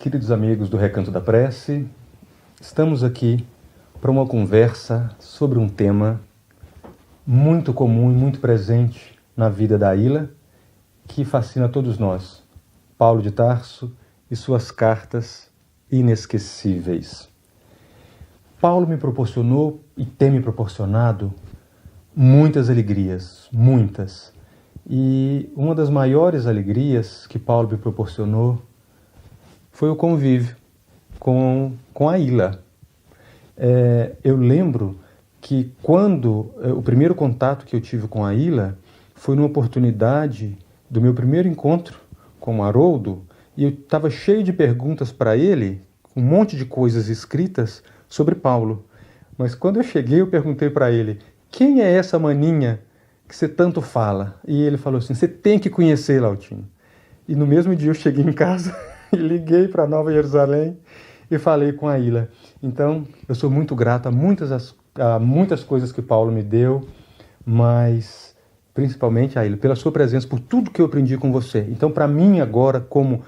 Queridos amigos do Recanto da Prece, estamos aqui para uma conversa sobre um tema muito comum e muito presente na vida da Aila, que fascina todos nós, Paulo de Tarso e suas cartas inesquecíveis. Paulo me proporcionou e tem me proporcionado muitas alegrias, muitas. E uma das maiores alegrias que Paulo me proporcionou foi o convívio com a Aila. Eu lembro que o primeiro contato que eu tive com a Aila foi numa oportunidade do meu primeiro encontro com o Haroldo, e eu estava cheio de perguntas para ele, um monte de coisas escritas sobre Paulo. Mas quando eu cheguei, eu perguntei para ele: quem é essa maninha que você tanto fala? E ele falou assim: você tem que conhecer, Lautinho. E no mesmo dia eu cheguei em casa e liguei para Nova Jerusalém e falei com a Aila. Então, eu sou muito grato a muitas coisas que Paulo me deu, mas principalmente, Aila, pela sua presença, por tudo que eu aprendi com você. Então, para mim agora, como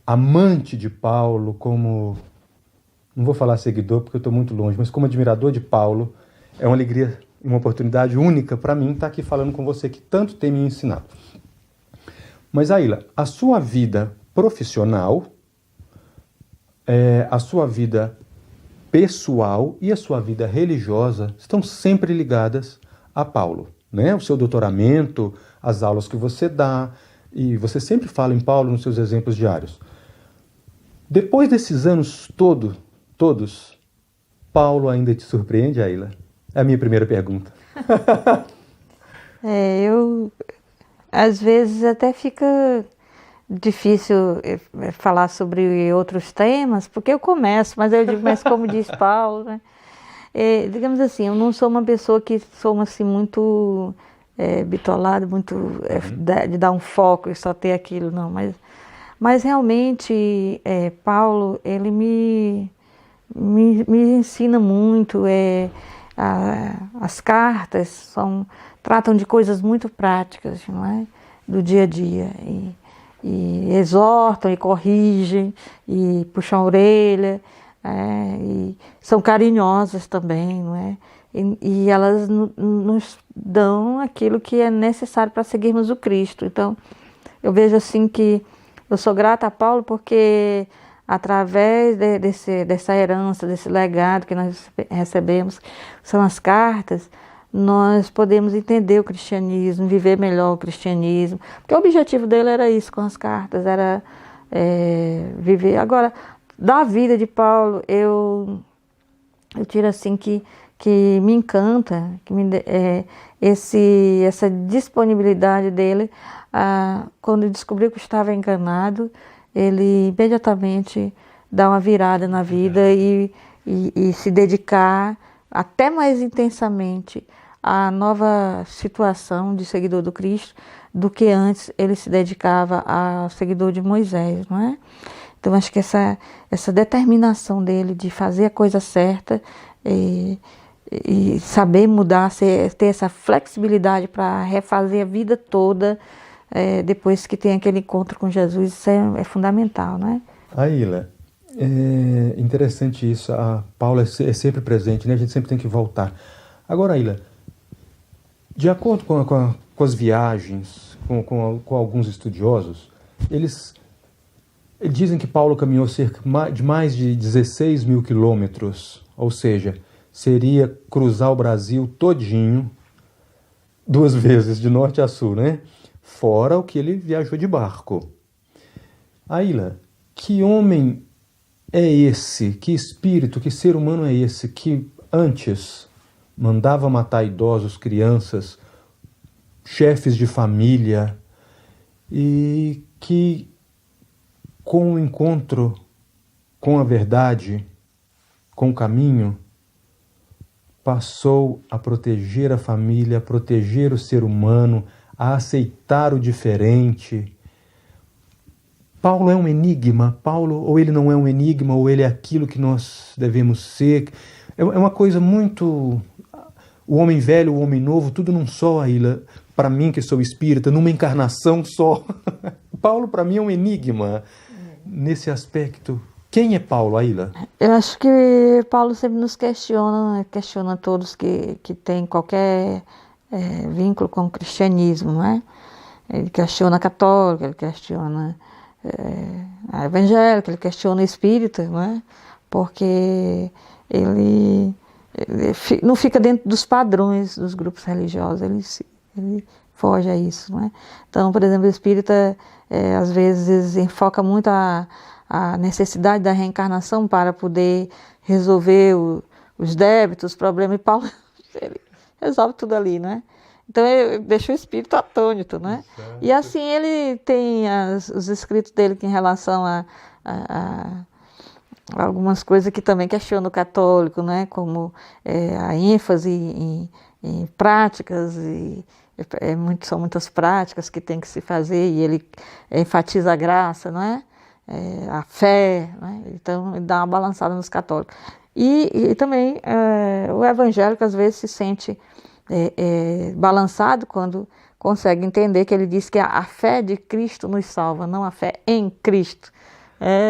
amante de Paulo, não vou falar seguidor porque eu estou muito longe, mas como admirador de Paulo, é uma alegria, uma oportunidade única para mim estar aqui falando com você, que tanto tem me ensinado. Mas, Aila, a sua vida profissional, a sua vida pessoal e a sua vida religiosa estão sempre ligadas a Paulo, né? O seu doutoramento, as aulas que você dá, e você sempre fala em Paulo nos seus exemplos diários. Depois desses anos todos, Paulo ainda te surpreende, Aila? É a minha primeira pergunta. Às vezes até fica difícil falar sobre outros temas, porque eu começo, mas como diz Paulo, né? Digamos assim, eu não sou uma pessoa que sou assim muito bitolada, muito de dar um foco e só ter aquilo, não, mas realmente Paulo, ele me ensina muito, as cartas tratam de coisas muito práticas, não é? Do dia a dia, e exortam e corrigem e puxam a orelha, e são carinhosas também, não é? E elas nos dão aquilo que é necessário para seguirmos o Cristo. Então, eu vejo assim que eu sou grata a Paulo porque através dessa herança, desse legado que nós recebemos, são as cartas, nós podemos entender o cristianismo, viver melhor o cristianismo, porque o objetivo dele era isso com as cartas, era viver. Agora, da vida de Paulo, eu tiro assim que me encanta, essa disponibilidade dele. Quando descobriu que estava enganado, ele imediatamente dá uma virada na vida e se dedicar até mais intensamente à nova situação de seguidor do Cristo do que antes ele se dedicava ao seguidor de Moisés, não é? Então acho que essa determinação dele de fazer a coisa certa e saber mudar, ter essa flexibilidade para refazer a vida toda depois que tem aquele encontro com Jesus, isso é fundamental, não é? Aila, é interessante isso. Paulo é sempre presente, né? A gente sempre tem que voltar. Agora, Aila, de acordo com as viagens, com alguns estudiosos, eles dizem que Paulo caminhou cerca de mais de 16 mil quilômetros, ou seja, seria cruzar o Brasil todinho 2 vezes, de norte a sul, né? Fora o que ele viajou de barco. Aila, que homem é esse, que espírito, que ser humano é esse que antes mandava matar idosos, crianças, chefes de família, e que com o encontro com a verdade, com o caminho, passou a proteger a família, a proteger o ser humano, a aceitar o diferente. Paulo é um enigma, ou ele não é um enigma, ou ele é aquilo que nós devemos ser. É uma coisa muito... O homem velho, o homem novo, tudo num só, Aila. Para mim, que sou espírita, numa encarnação só. Paulo, para mim, é um enigma. nesse aspecto, quem é Paulo, Aila? Eu acho que Paulo sempre nos questiona, né? Questiona todos que têm qualquer vínculo com o cristianismo, não é? Ele questiona a católica, ele questiona a evangélica, ele questiona a espírita, não é? Porque ele não fica dentro dos padrões dos grupos religiosos, ele foge a isso, não é? Então, por exemplo, o espírita às vezes enfoca muito a necessidade da reencarnação para poder resolver os débitos, os problemas, e Paulo ele resolve tudo ali, né? Então ele deixa o espírito atônito, né? Exato. E assim ele tem os escritos dele que em relação a algumas coisas que também questionam o católico, né? Como a ênfase em práticas, são muitas práticas que tem que se fazer, e ele enfatiza a graça, não é? A fé, né? Então ele dá uma balançada nos católicos. E também o evangélico às vezes se sente balançado quando consegue entender que ele diz que a fé de Cristo nos salva, não a fé em Cristo.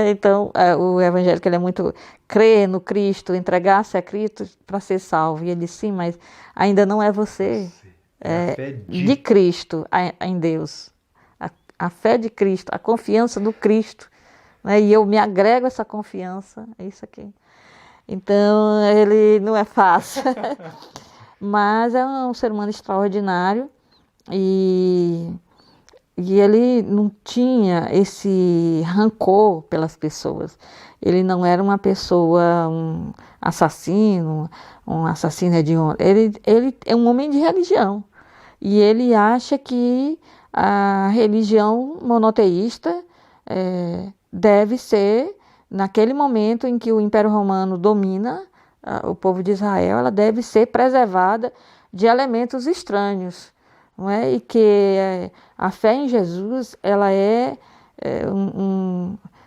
Então o evangélico ele é muito crer no Cristo, entregar-se a Cristo para ser salvo. E ele diz, sim, mas ainda não é você. É a fé de Cristo em Deus. A fé de Cristo, a confiança no Cristo. Né? E eu me agrego a essa confiança, é isso aqui. Então, ele não é fácil. Mas é um ser humano extraordinário e ele não tinha esse rancor pelas pessoas. Ele não era uma pessoa, um assassino hediondo. Ele é um homem de religião. E ele acha que a religião monoteísta deve ser, naquele momento em que o Império Romano domina o povo de Israel, ela deve ser preservada de elementos estranhos, não é? E que a fé em Jesus, ela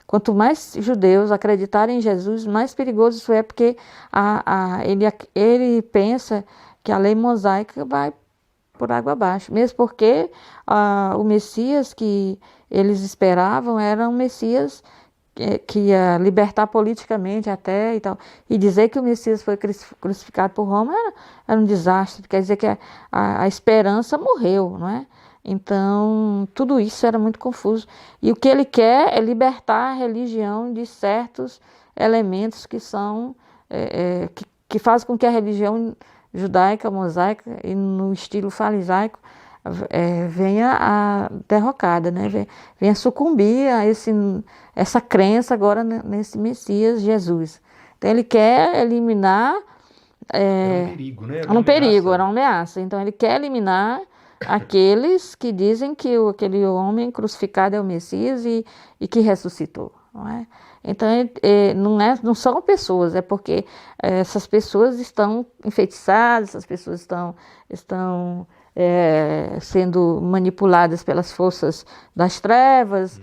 quanto mais judeus acreditarem em Jesus, mais perigoso isso é, porque ele pensa que a lei mosaica vai por água abaixo, mesmo porque o Messias que eles esperavam era um Messias que ia libertar politicamente até e tal. E dizer que o Messias foi crucificado por Roma era um desastre, quer dizer que a esperança morreu, não é? Então, tudo isso era muito confuso. E o que ele quer é libertar a religião de certos elementos que são, que fazem com que a religião judaica, mosaica e no estilo farisaico venha a derrocada, né? Venha sucumbir a essa crença agora nesse Messias Jesus. Então ele quer eliminar... Era um perigo, né? Era uma ameaça. Então ele quer eliminar aqueles que dizem que aquele homem crucificado é o Messias e que ressuscitou, não é? Então não são pessoas, é porque essas pessoas estão enfeitiçadas, essas pessoas estão sendo manipuladas pelas forças das trevas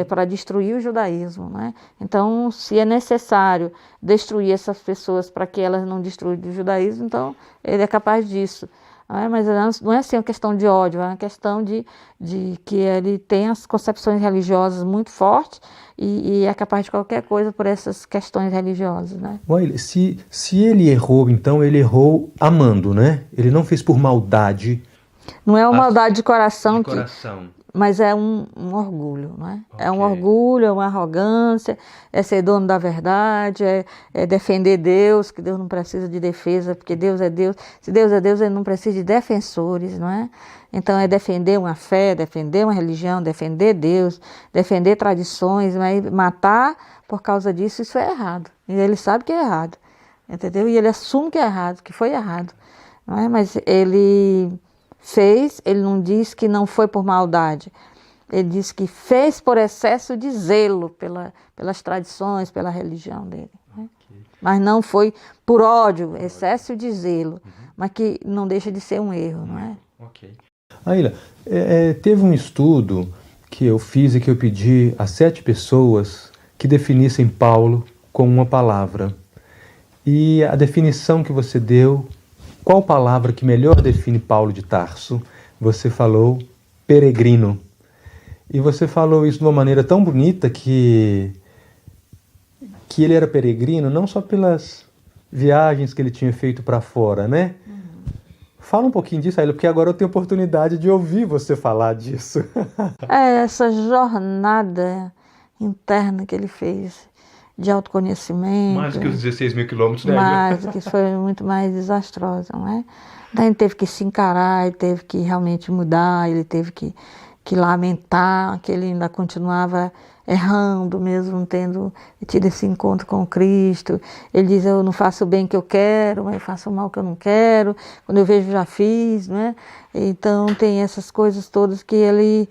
para destruir o judaísmo, né? Então, se é necessário destruir essas pessoas para que elas não destruam o judaísmo, então ele é capaz disso. Mas não é assim uma questão de ódio, é uma questão de que ele tem as concepções religiosas muito fortes e é capaz de qualquer coisa por essas questões religiosas, né? Se ele errou, então ele errou amando, né? Ele não fez por maldade. Não é uma maldade de coração. Mas é um orgulho, não é? Okay. É um orgulho, é uma arrogância, é ser dono da verdade, é defender Deus, que Deus não precisa de defesa, porque Deus é Deus. Se Deus é Deus, ele não precisa de defensores, não é? Então é defender uma fé, defender uma religião, defender Deus, defender tradições, mas matar por causa disso, isso é errado. E ele sabe que é errado, entendeu? E ele assume que é errado, que foi errado, não é? Mas ele ele não diz que não foi por maldade, ele diz que fez por excesso de zelo pelas tradições, pela religião dele, né? Okay. Mas não foi por ódio, excesso de zelo, mas que não deixa de ser um erro, não é? Ok. Aila, teve um estudo que eu fiz e que eu pedi a 7 pessoas que definissem Paulo com uma palavra, e a definição que você deu, qual palavra que melhor define Paulo de Tarso? Você falou peregrino. E você falou isso de uma maneira tão bonita que ele era peregrino não só pelas viagens que ele tinha feito para fora, né? Fala um pouquinho disso, Aila, porque agora eu tenho oportunidade de ouvir você falar disso. Essa jornada interna que ele fez de autoconhecimento. Mais do que os 16 mil quilômetros, né? Mais, que foi muito mais desastrosa, não é? Daí ele teve que se encarar, ele teve que realmente mudar, ele teve que lamentar que ele ainda continuava errando, mesmo tendo tido esse encontro com Cristo. Ele diz, eu não faço o bem que eu quero, mas eu faço o mal que eu não quero. Quando eu vejo, já fiz, né? Então tem essas coisas todas que ele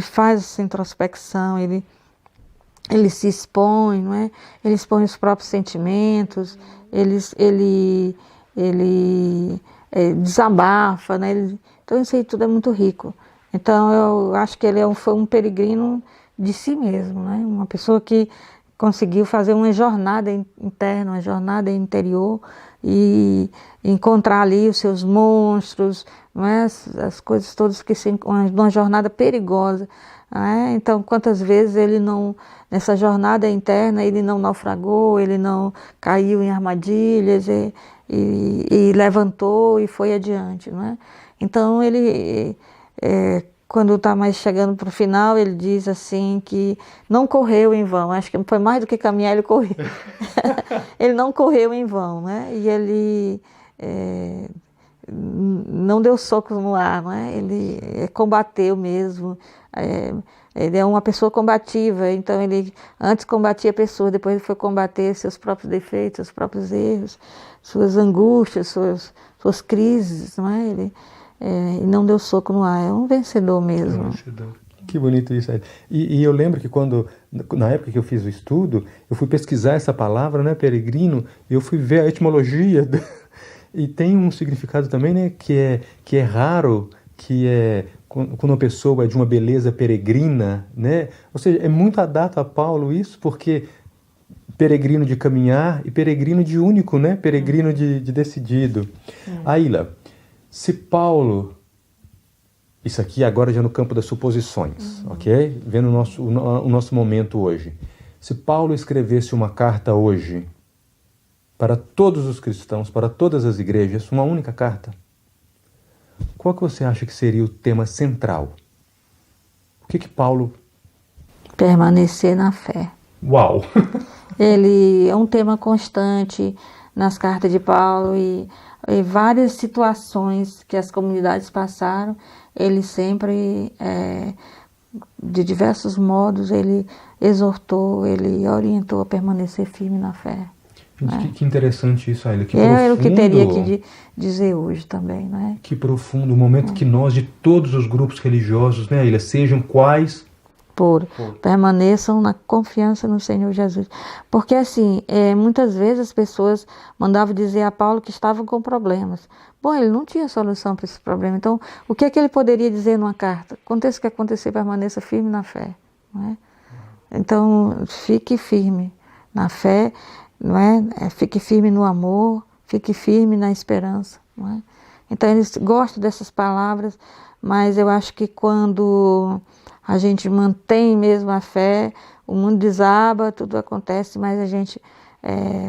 faz essa introspecção, ele se expõe, não é? Ele expõe os próprios sentimentos, ele desabafa, né? Então isso aí tudo é muito rico. Então eu acho que ele foi um peregrino de si mesmo, né? Uma pessoa que conseguiu fazer uma jornada interna, uma jornada interior e encontrar ali os seus monstros, não é? As coisas todas uma jornada perigosa. Então, quantas vezes ele não, nessa jornada interna, ele não naufragou, ele não caiu em armadilhas e levantou e foi adiante, não é? Então, ele, quando está mais chegando para o final, ele diz assim que não correu em vão, acho que foi mais do que caminhar, ele correu. Ele não correu em vão, né? E ele não deu socos no ar, não é? Ele combateu mesmo. Ele é uma pessoa combativa, então ele antes combatia pessoas, depois ele foi combater seus próprios defeitos, seus próprios erros, suas angústias, suas crises, não é? Ele não deu soco no ar, é um vencedor mesmo. Que bonito isso. E eu lembro que na época que eu fiz o estudo, eu fui pesquisar essa palavra, né, peregrino, e eu fui ver a etimologia, e tem um significado também, né, que é raro, que é quando uma pessoa é de uma beleza peregrina, né? Ou seja, é muito adaptado a Paulo isso, porque peregrino de caminhar e peregrino de único, né? Peregrino de decidido. Aila, se Paulo... Isso aqui agora já no campo das suposições, ok? Vendo o nosso momento hoje. Se Paulo escrevesse uma carta hoje para todos os cristãos, para todas as igrejas, uma única carta, qual que você acha que seria o tema central? O que Paulo... Permanecer na fé. Uau! Ele é um tema constante nas cartas de Paulo e várias situações que as comunidades passaram, ele sempre, de diversos modos, ele exortou, ele orientou a permanecer firme na fé. Gente, que interessante isso, Aila. É o que teria que dizer hoje também, não é? Que profundo, o momento que nós, de todos os grupos religiosos, né, Aila, sejam quais... permaneçam na confiança no Senhor Jesus. Porque assim, muitas vezes as pessoas mandavam dizer a Paulo que estavam com problemas. Bom, ele não tinha solução para esse problema. Então, o que é que ele poderia dizer numa carta? Aconteça o que acontecer, permaneça firme na fé. Não é? Então, fique firme na fé, não é? Fique firme no amor, fique firme na esperança. Não é? Então, eles gostam dessas palavras, mas eu acho que quando a gente mantém mesmo a fé, o mundo desaba, tudo acontece, mas a gente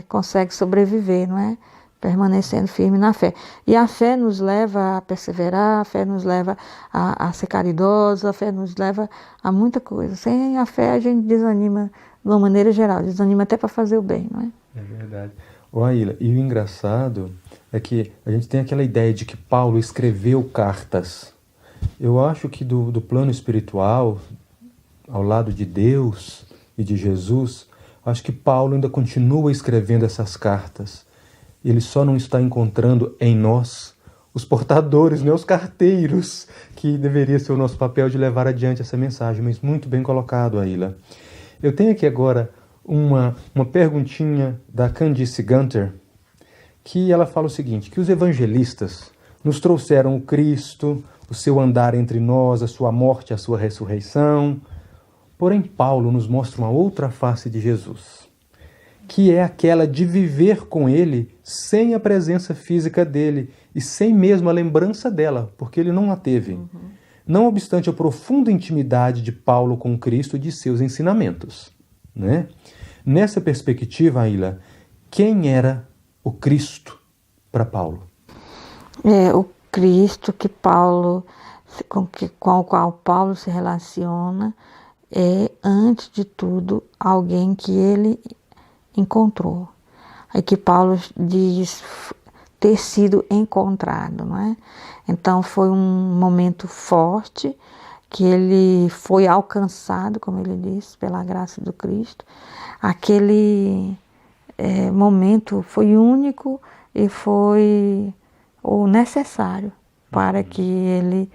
consegue sobreviver, não é? Permanecendo firme na fé. E a fé nos leva a perseverar, a fé nos leva a ser caridosa, a fé nos leva a muita coisa. Sem a fé a gente desanima de uma maneira geral, desanima até para fazer o bem, não é? É verdade. Aila, e o engraçado é que a gente tem aquela ideia de que Paulo escreveu cartas. Eu acho que do plano espiritual, ao lado de Deus e de Jesus, acho que Paulo ainda continua escrevendo essas cartas. Ele só não está encontrando em nós os portadores, né, os carteiros, que deveria ser o nosso papel de levar adiante essa mensagem. Mas muito bem colocado, Aila. Eu tenho aqui agora uma perguntinha da Candice Gunter, que ela fala o seguinte, que os evangelistas nos trouxeram o Cristo, o seu andar entre nós, a sua morte, a sua ressurreição. Porém, Paulo nos mostra uma outra face de Jesus, que é aquela de viver com ele sem a presença física dele e sem mesmo a lembrança dela, porque ele não a teve. não obstante a profunda intimidade de Paulo com Cristo e de seus ensinamentos, né? Nessa perspectiva, Aila, quem era o Cristo para Paulo? O Cristo que Paulo, com o qual Paulo se relaciona, é, antes de tudo, alguém que ele encontrou. É que Paulo diz ter sido encontrado, não é? Então foi um momento forte que ele foi alcançado, como ele disse, pela graça do Cristo. Aquele momento foi único e foi o necessário para que ele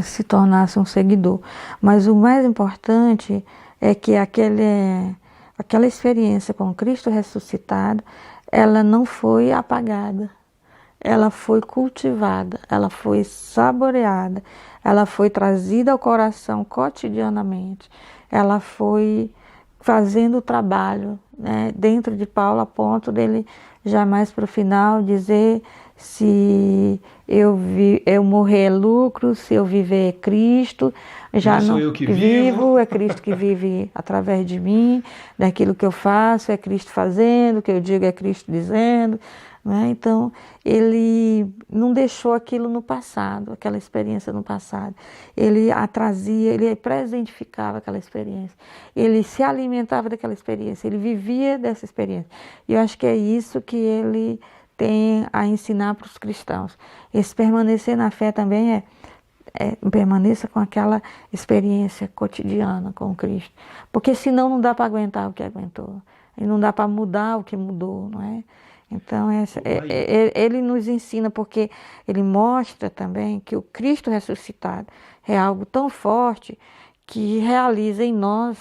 se tornasse um seguidor. Mas o mais importante é que aquela experiência com Cristo ressuscitado, ela não foi apagada, ela foi cultivada, ela foi saboreada, ela foi trazida ao coração cotidianamente, ela foi fazendo o trabalho, né, dentro de Paulo, a ponto dele jamais para o final dizer: se eu morrer é lucro, se eu viver é Cristo, já não sou eu que vivo, é Cristo que vive através de mim, daquilo que eu faço é Cristo fazendo, o que eu digo é Cristo dizendo, né? Então ele não deixou aquilo no passado, aquela experiência no passado, ele a trazia, ele presentificava aquela experiência, ele se alimentava daquela experiência, ele vivia dessa experiência, e eu acho que é isso que ele tem a ensinar para os cristãos. Esse permanecer na fé também permaneça com aquela experiência cotidiana com Cristo, porque senão não dá para aguentar o que aguentou, e não dá para mudar o que mudou, não é? Então ele nos ensina, porque ele mostra também que o Cristo ressuscitado é algo tão forte que realiza em nós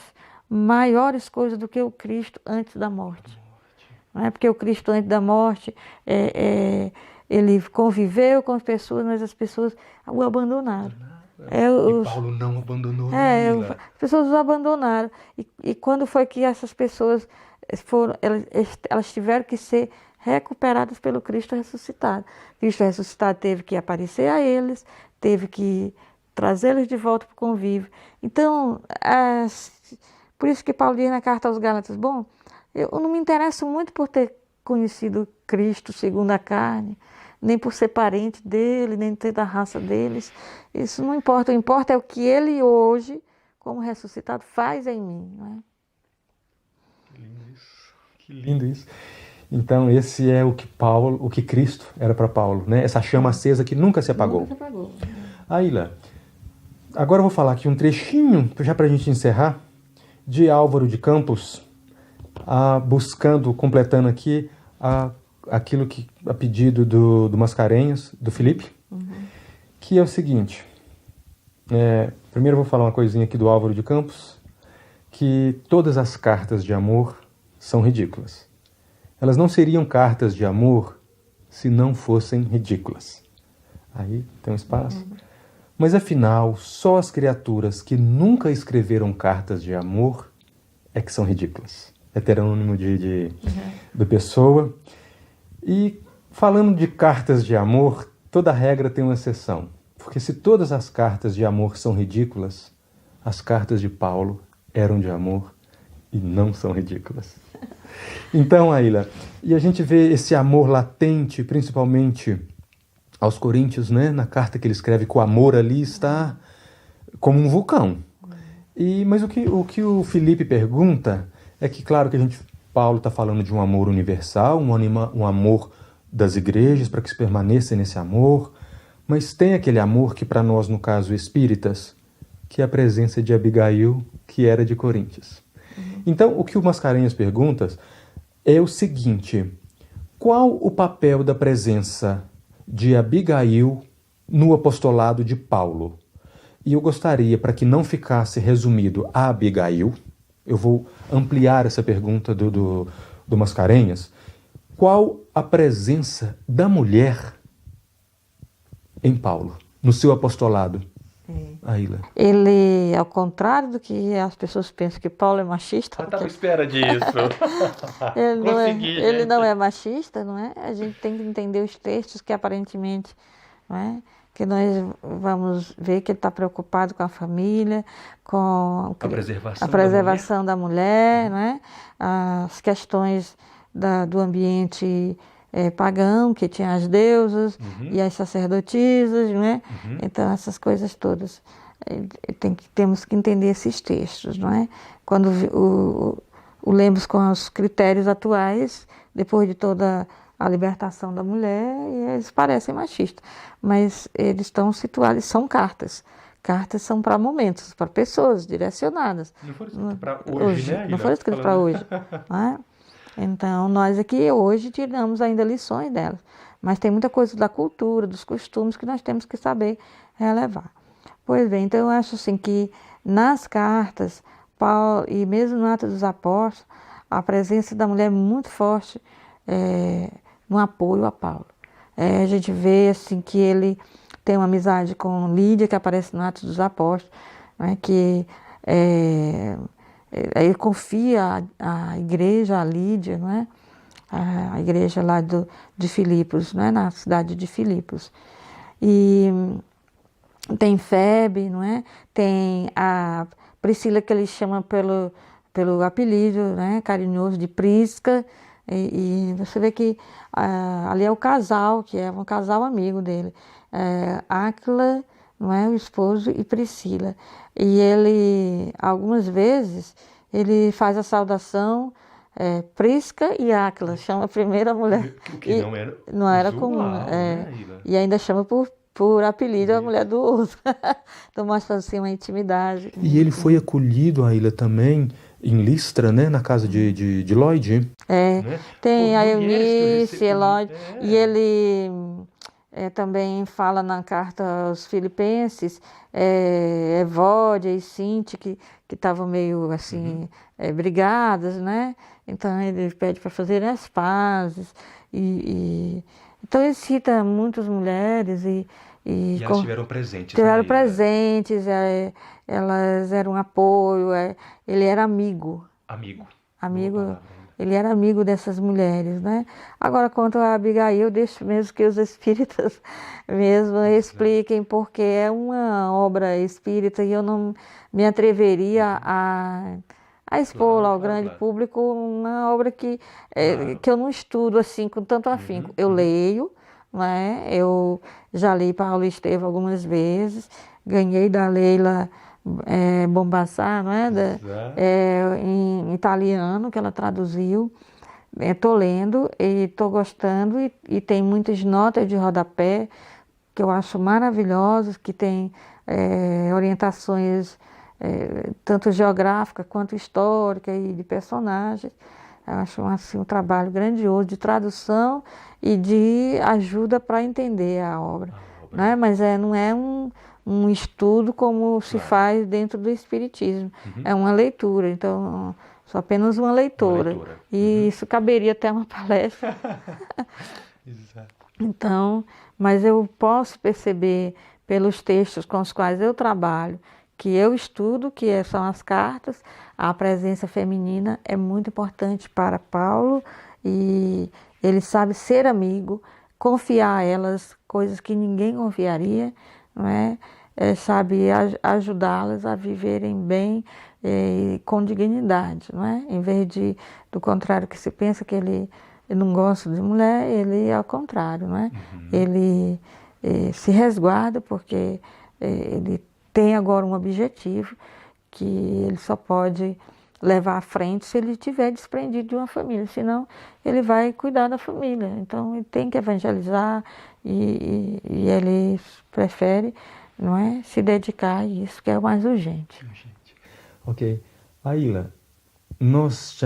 maiores coisas do que o Cristo antes da morte. Não é porque o Cristo antes da morte, ele conviveu com as pessoas, mas as pessoas o abandonaram. E Paulo não abandonou. As pessoas o abandonaram. E quando foi que essas pessoas elas tiveram que ser recuperadas pelo Cristo ressuscitado? Cristo ressuscitado teve que aparecer a eles, teve que trazê-los de volta para o convívio. Então, por isso que Paulo diz na carta aos Gálatas: bom, eu não me interesso muito por ter conhecido Cristo segundo a carne, nem por ser parente dele, nem ter da raça deles. Isso não importa. O que importa é o que ele hoje, como ressuscitado, faz em mim. Não é? Que lindo isso. Que lindo isso. Então esse é o que Cristo era para Paulo, né? Essa chama acesa que nunca se apagou. Nunca se apagou. Aila, agora eu vou falar aqui um trechinho, já para a gente encerrar, de Álvaro de Campos, completando aqui aquilo que a pedido do Mascarenhas, do Felipe, que é o seguinte. Primeiro eu vou falar uma coisinha aqui do Álvaro de Campos, que todas as cartas de amor são ridículas. Elas não seriam cartas de amor se não fossem ridículas. Aí tem um espaço. Mas afinal, só as criaturas que nunca escreveram cartas de amor é que são ridículas. Heterônimo do Pessoa. E falando de cartas de amor, toda regra tem uma exceção. Porque se todas as cartas de amor são ridículas, as cartas de Paulo eram de amor e não são ridículas. Então, Aila, e a gente vê esse amor latente, principalmente aos Coríntios, né? Na carta que ele escreve, que o amor ali está como um vulcão. Mas o que o Felipe pergunta é que, claro, que Paulo está falando de um amor universal, um amor das igrejas, para que se permaneça nesse amor, mas tem aquele amor que para nós, no caso espíritas, que é a presença de Abigail, que era de Coríntios. Então, o que o Mascarenhas pergunta é o seguinte: qual o papel da presença de Abigail no apostolado de Paulo? E eu gostaria, para que não ficasse resumido a Abigail, eu vou ampliar essa pergunta do Mascarenhas. Qual a presença da mulher em Paulo, no seu apostolado? Aila. Ele, ao contrário do que as pessoas pensam, que Paulo é machista. Eu estava à espera disso. Ele não é machista, não é? A gente tem que entender os textos que aparentemente, não é? que nós vamos ver que ele está preocupado com a família, com A a preservação da mulher, né? As questões do ambiente pagão, que tinha as deusas e as sacerdotisas, né? Então, essas coisas todas. Temos que entender esses textos, não é? Quando o lemos com os critérios atuais, depois de toda a libertação da mulher, e eles parecem machistas, mas eles estão situados, são cartas. Cartas são para momentos, para pessoas direcionadas. Não foram escritas para hoje, né? Não foram escritas para hoje. Não é? Então, nós aqui hoje tiramos ainda lições delas, mas tem muita coisa da cultura, dos costumes que nós temos que saber relevar. Pois bem, então eu acho assim que nas cartas, Paulo, e mesmo no Atos dos Apóstolos, a presença da mulher é muito forte no apoio a Paulo. A gente vê assim que ele tem uma amizade com Lídia, que aparece no Atos dos Apóstolos, né, que ele confia a igreja, a Lídia, não é? A igreja lá de Filipos, né, na cidade de Filipos. E tem Febe, não é? Tem a Priscila, que ele chama pelo apelido, né, carinhoso de Prisca, e você vê que ali é o casal, que é um casal amigo dele, Áquila, não é, o esposo, e Priscila. E ele, algumas vezes, ele faz a saudação Prisca e Áquila, chama a primeira mulher. O que não era usual, comum, né, e ainda chama por apelido a mulher do outro. Então mostra assim uma intimidade. E ele foi acolhido, Aila, também em Listra, né, na casa de Lloyd. Né? Tem a Eunice, Lloyd, e ele também fala na carta aos Filipenses, Evódia e Sinti, que estavam meio assim, brigadas, né? Então ele pede para fazerem as pazes. Então ele cita muitas mulheres e elas tiveram presentes. Tiveram presentes, elas eram um apoio, ele era amigo. Amigo, ele era amigo dessas mulheres, né? Agora, quanto a Abigail, eu deixo mesmo que os espíritas mesmo expliquem, porque é uma obra espírita e eu não me atreveria a expor ao grande público uma obra que eu não estudo assim com tanto afinco. Eu leio, né? Eu já li Paulo Estevam algumas vezes, ganhei da Leila Bombassar, não é? Em italiano, que ela traduziu. Estou lendo e estou gostando, e tem muitas notas de rodapé que eu acho maravilhosas, que tem orientações tanto geográficas quanto históricas e de personagens. Eu acho assim, um trabalho grandioso de tradução e de ajuda para entender a obra. Né? Mas não é um estudo como se faz dentro do Espiritismo. É uma leitura, então sou apenas uma leitora. E isso caberia até uma palestra. Exato. Então, mas eu posso perceber pelos textos com os quais eu trabalho, que eu estudo, que são as cartas, a presença feminina é muito importante para Paulo, e ele sabe ser amigo, confiar a elas coisas que ninguém confiaria, não é? Sabe ajudá-las a viverem bem com dignidade, não é? Em vez do contrário que se pensa, que ele não gosta de mulher, ele ao contrário, não é? Ele se resguarda porque ele tem agora um objetivo que ele só pode levar à frente se ele estiver desprendido de uma família, senão ele vai cuidar da família. Então ele tem que evangelizar e ele prefere, não é, se dedicar a isso, que é o mais urgente. Ok. Aila, nós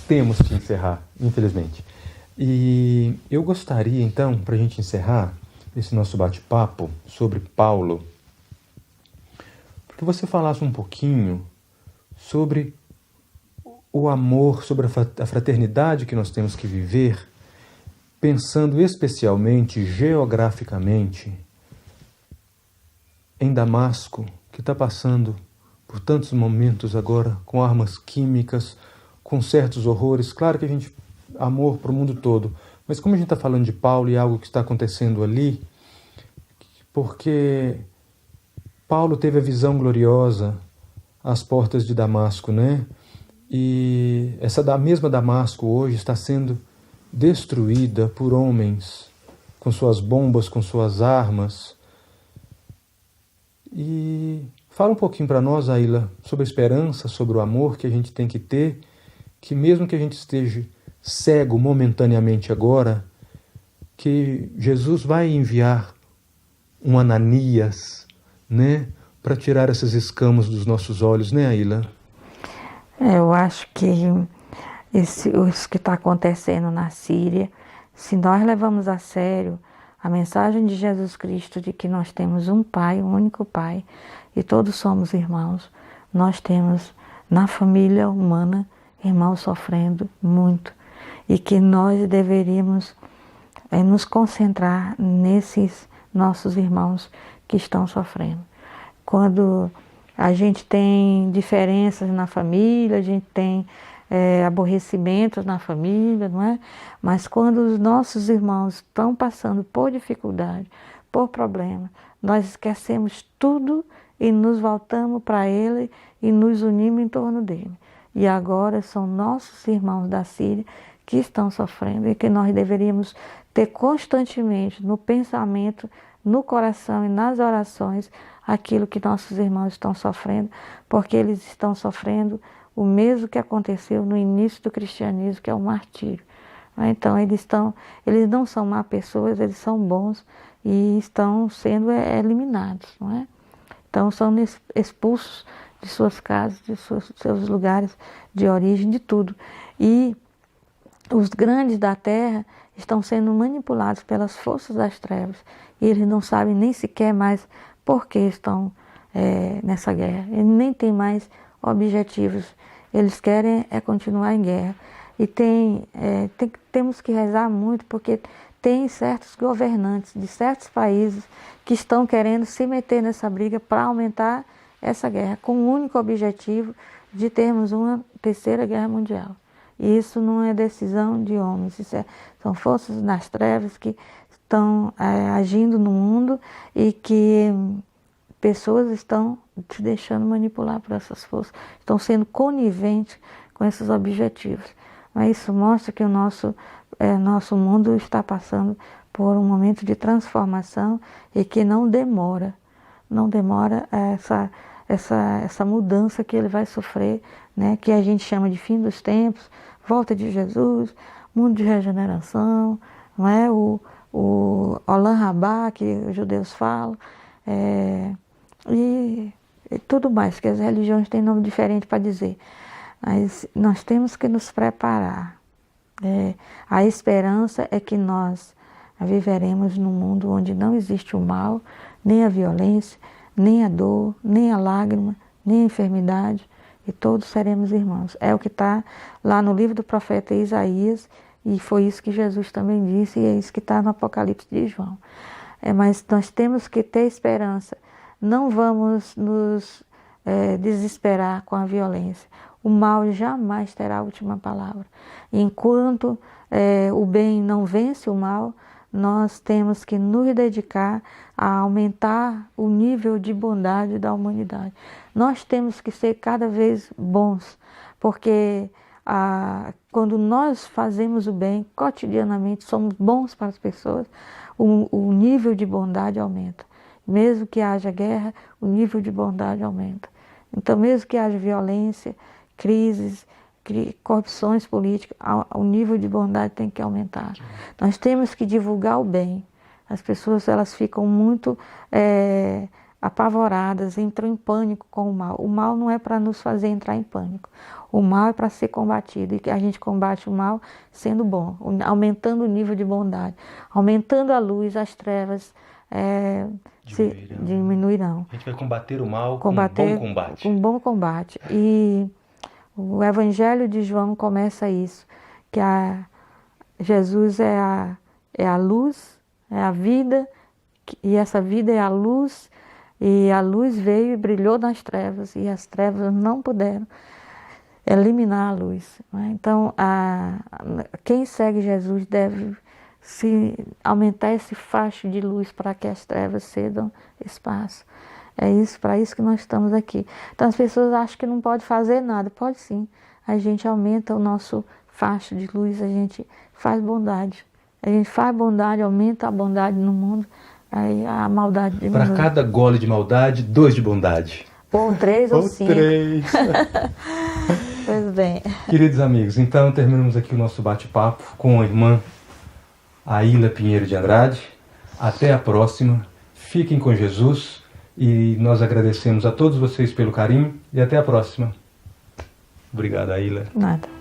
temos que encerrar, infelizmente. E eu gostaria, então, para a gente encerrar esse nosso bate-papo sobre Paulo, que você falasse um pouquinho sobre o amor, sobre a fraternidade que nós temos que viver, pensando especialmente, geograficamente, em Damasco, que está passando por tantos momentos agora, com armas químicas, com certos horrores. Claro que a gente, amor para o mundo todo, mas como a gente está falando de Paulo e algo que está acontecendo ali, porque Paulo teve a visão gloriosa às portas de Damasco, né? E essa mesma Damasco hoje está sendo destruída por homens com suas bombas, com suas armas. E fala um pouquinho para nós, Aila, sobre a esperança, sobre o amor que a gente tem que ter, que mesmo que a gente esteja cego momentaneamente agora, que Jesus vai enviar um Ananias, né, para tirar essas escamas dos nossos olhos, né, Aila? Eu acho que isso que está acontecendo na Síria, se nós levamos a sério a mensagem de Jesus Cristo de que nós temos um Pai, um único Pai, e todos somos irmãos, nós temos na família humana irmãos sofrendo muito, e que nós deveríamos nos concentrar nesses nossos irmãos que estão sofrendo. Quando a gente tem diferenças na família, a gente tem aborrecimentos na família, não é? Mas quando os nossos irmãos estão passando por dificuldade, por problema, nós esquecemos tudo e nos voltamos para Ele e nos unimos em torno dele. E agora são nossos irmãos da Síria que estão sofrendo e que nós deveríamos ter constantemente no pensamento, no coração e nas orações aquilo que nossos irmãos estão sofrendo, porque eles estão sofrendo o mesmo que aconteceu no início do cristianismo, que é o martírio. Então eles não são má pessoas, eles são bons e estão sendo eliminados, não é? Então são expulsos de suas casas, de seus lugares de origem, de tudo. E os grandes da terra estão sendo manipulados pelas forças das trevas e eles não sabem nem sequer mais por que estão nessa guerra. Eles nem têm mais objetivos, eles querem continuar em guerra. E temos que rezar muito, porque tem certos governantes de certos países que estão querendo se meter nessa briga para aumentar essa guerra, com o único objetivo de termos uma terceira guerra mundial. E isso não é decisão de homens, são forças nas trevas que estão agindo no mundo e que pessoas estão se deixando manipular por essas forças, estão sendo coniventes com esses objetivos. Mas isso mostra que o nosso mundo está passando por um momento de transformação e que não demora essa mudança que ele vai sofrer, né, que a gente chama de fim dos tempos, volta de Jesus, mundo de regeneração, não é? O Olam Rabá, que os judeus falam, e tudo mais, que as religiões têm nome diferente para dizer. Mas nós temos que nos preparar. A esperança é que nós viveremos num mundo onde não existe o mal, nem a violência, nem a dor, nem a lágrima, nem a enfermidade, e todos seremos irmãos. É o que está lá no livro do profeta Isaías, e foi isso que Jesus também disse, e é isso que está no Apocalipse de João. Mas nós temos que ter esperança. Não vamos nos desesperar com a violência. O mal jamais terá a última palavra. Enquanto o bem não vence o mal, nós temos que nos dedicar a aumentar o nível de bondade da humanidade. Nós temos que ser cada vez bons, porque quando nós fazemos o bem, cotidianamente somos bons para as pessoas, o nível de bondade aumenta. Mesmo que haja guerra, o nível de bondade aumenta. Então, mesmo que haja violência, crises, corrupções políticas, o nível de bondade tem que aumentar. Nós temos que divulgar o bem. As pessoas elas ficam muito apavoradas, entram em pânico com o mal. O mal não é para nos fazer entrar em pânico. O mal é para ser combatido. E a gente combate o mal sendo bom, aumentando o nível de bondade, aumentando a luz, as trevas diminuirão. A gente vai combater o mal com um bom combate. Com um bom combate. E o Evangelho de João começa isso, que Jesus é a luz, é a vida, e essa vida é a luz, e a luz veio e brilhou nas trevas, e as trevas não puderam eliminar a luz. Né? Então, quem segue Jesus deve se aumentar esse facho de luz para que as trevas cedam espaço. É isso, para isso que nós estamos aqui. Então as pessoas acham que não pode fazer nada. Pode sim. A gente aumenta o nosso facho de luz, a gente faz bondade. A gente faz bondade, aumenta a bondade no mundo, aí a maldade diminui. Para cada gole de maldade, 2 de bondade. Ou 3 ou 5. 3. Pois bem. Queridos amigos, então terminamos aqui o nosso bate-papo com a irmã Aíla Pinheiro de Andrade. Até a próxima. Fiquem com Jesus e nós agradecemos a todos vocês pelo carinho e até a próxima. Obrigado, Aíla. Nada.